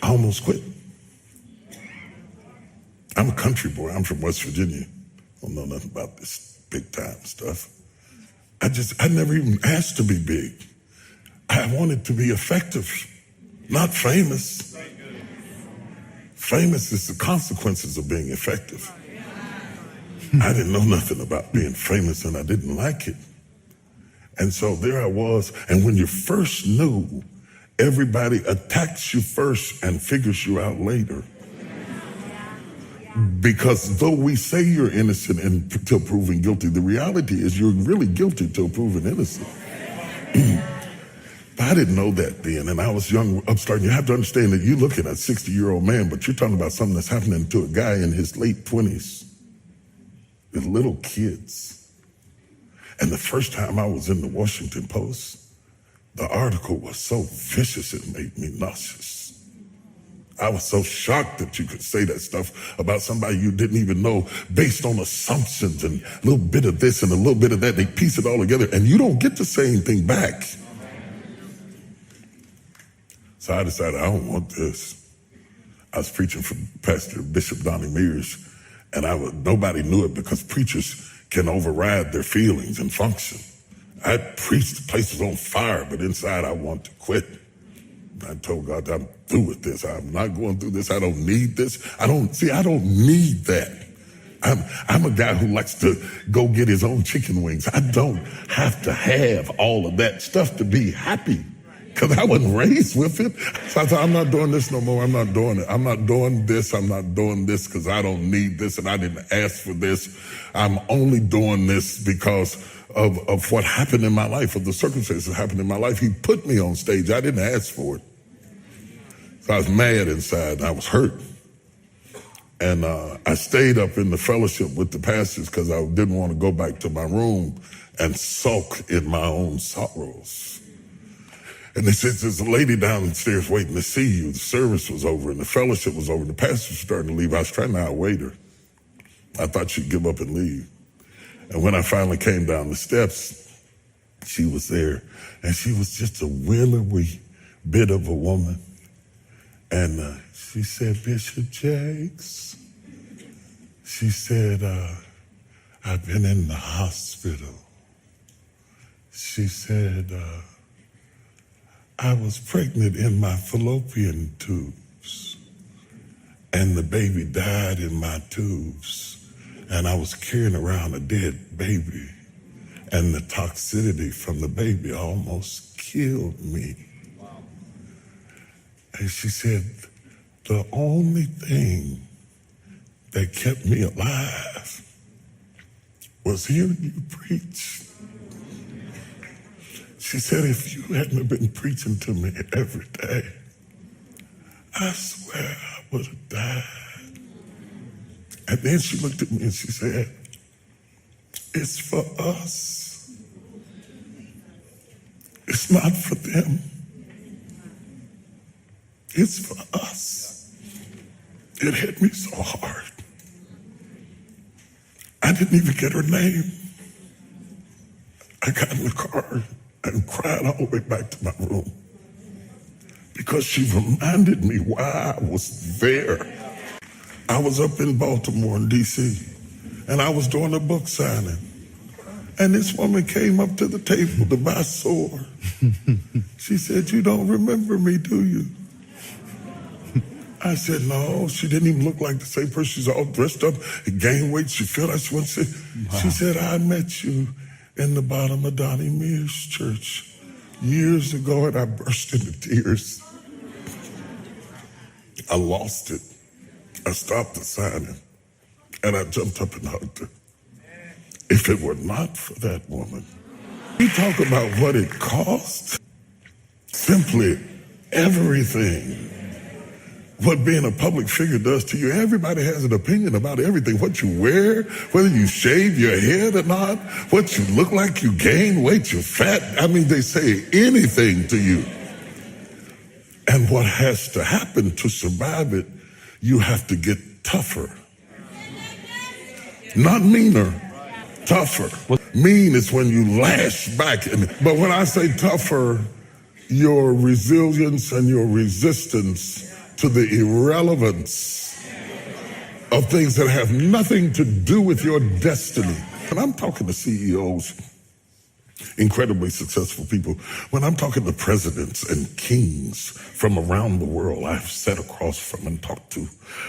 I almost quit. I'm a country boy. I'm from West Virginia. I don't know nothing about this big time stuff. I never even asked to be big. I wanted to be effective, not famous. Famous is the consequences of being effective. I didn't know nothing about being famous and I didn't like it. And so there I was. And when you first knew, everybody attacks you first and figures you out later. Because though we say you're innocent until proven guilty, the reality is you're really guilty till proven innocent. But I didn't know that then, and I was young, upstart. You have to understand that you're looking at a 60-year-old man, but you're talking about something that's happening to a guy in his late 20s with little kids. And the first time I was in the Washington Post, the article was so vicious it made me nauseous. I was so shocked that you could say that stuff about somebody you didn't even know based on assumptions and a little bit of this and a little bit of that. They piece it all together and you don't get to say anything back. So I decided I don't want this. I was preaching for Pastor Bishop Donnie Mears, and nobody knew it because preachers can override their feelings and function. I preached, the place was on fire, but inside I want to quit. I told God, I'm through with this. I'm not going through this. I don't need this. I don't need that. I'm a guy who likes to go get his own chicken wings. I don't have to have all of that stuff to be happy because I wasn't raised with it. So I thought, I'm not doing this no more. I'm not doing it. I'm not doing this. I'm not doing this because I don't need this and I didn't ask for this. I'm only doing this because of what happened in my life, of the circumstances that happened in my life. He put me on stage. I didn't ask for it. So I was mad inside and I was hurt. And I stayed up in the fellowship with the pastors because I didn't want to go back to my room and sulk in my own sorrows. And they said, there's a lady downstairs waiting to see you. The service was over and the fellowship was over and the pastors were starting to leave. I was trying to outwait her. I thought she'd give up and leave. And when I finally came down the steps, she was there. And she was just a willowy bit of a woman. And she said, Bishop Jakes, she said, I've been in the hospital. She said, I was pregnant in my fallopian tubes. And the baby died in my tubes. And I was carrying around a dead baby. And the toxicity from the baby almost killed me. Wow. And she said, the only thing that kept me alive was hearing you preach. She said, if you hadn't been preaching to me every day, I swear I would have died. And then she looked at me and she said, it's for us. It's not for them. It's for us. It hit me so hard. I didn't even get her name. I got in the car and cried all the way back to my room because she reminded me why I was there. I was up in Baltimore and D.C., and I was doing a book signing. And this woman came up to the table to buy sword. She said, you don't remember me, do you? I said, no. She didn't even look like the same person. She's all dressed up, gained weight. She felt like she wanted to say, wow. She said, I met you in the bottom of Donnie Mears Church years ago, and I burst into tears. I lost it. I stopped the signing, and I jumped up and hugged her. If it were not for that woman, we talk about what it cost. Simply everything. What being a public figure does to you. Everybody has an opinion about everything. What you wear, whether you shave your head or not, what you look like, you gain weight, you're fat. I mean, they say anything to you. And what has to happen to survive it, you have to get tougher. Not meaner, tougher. Mean is when you lash back. But when I say tougher, your resilience and your resistance to the irrelevance of things that have nothing to do with your destiny. And I'm talking to CEOs, incredibly successful people. When I'm talking to presidents and kings from around the world I've sat across from and talked to,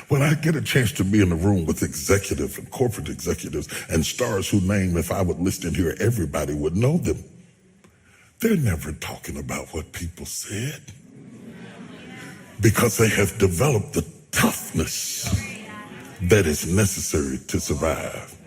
when I get a chance to be in the room with executive and corporate executives and stars whose name, if I would list in here, everybody would know them. They're never talking about what people said because they have developed the toughness that is necessary to survive.